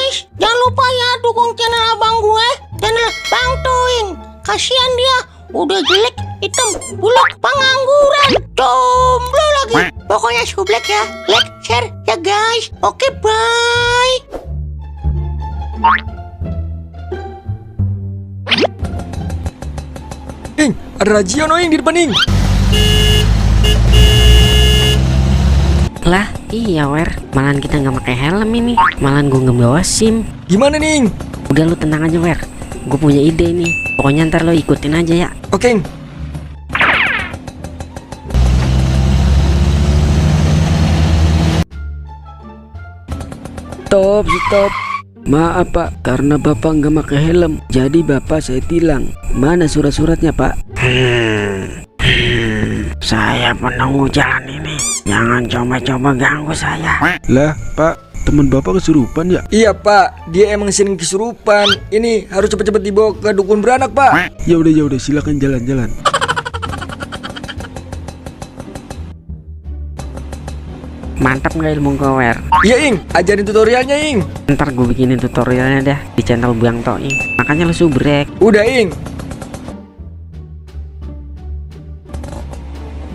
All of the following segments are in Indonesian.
guys, jangan lupa ya dukung channel abang gue, channel Bang Toing. Kasihan dia, udah jelek, hitam, buluk, pengangguran, jomblo lagi. Pokoknya sublek ya, like, share ya guys. Oke, bye. Ing, ada razia Ing di depan Ing. Lah, iya Wer, malahan kita nggak pakai helm ini, malahan gue nggak bawa SIM. Gimana nih Ing? Udah lu tenang aja Wer, gue punya ide nih. Pokoknya ntar lo ikutin aja ya. Oke Ing. Stop. Maaf Pak, karena Bapak nggak pakai helm, jadi Bapak saya tilang. Mana surat-suratnya Pak? Saya penunggu jalan ini, jangan coba-coba ganggu saya. Lah Pak, teman Bapak kesurupan ya? Iya Pak, dia emang sering kesurupan. Ini harus cepet-cepet dibawa ke dukun beranak Pak. Ya udah, silakan jalan-jalan. Mantap nggak ilmu gue Wer? Iya Ing, ajarin tutorialnya Ing. Ntar gue bikinin tutorialnya dah di channel Bang Toing. Makanya lu subrek. Udah Ing.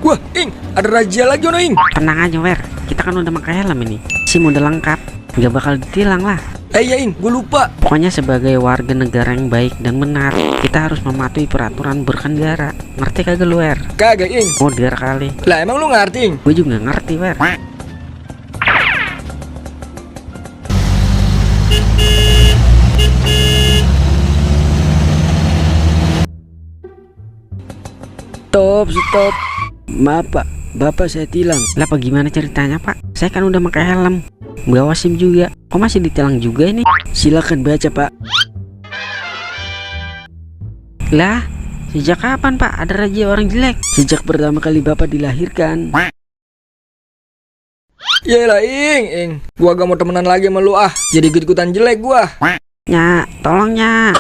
Wah Ing, ada razia lagi Ing. Tenang aja Wer, kita kan udah pakai helm ini, SIM udah lengkap, nggak bakal ditilang lah. Iya Ing, gue lupa. Pokoknya sebagai warga negara yang baik dan benar, kita harus mematuhi peraturan berkendara. Ngerti kagak lu Wer? Kagak Ing. Modar kali. Lah emang lu ngerti Ing? Gue juga ngerti Wer. Stop. Maaf Pak, Bapak saya tilang. Lah apa gimana ceritanya Pak? Saya kan udah pakai helm, bawa SIM juga. Kok masih ditilang juga ini? Silakan baca Pak. Lah, sejak kapan Pak ada razia orang jelek? Sejak pertama kali Bapak dilahirkan. Yaelah Ing. Gua gak mau temenan lagi sama lu ah. Jadi ikut-ikutan jelek gua. Nya, tolong Nya.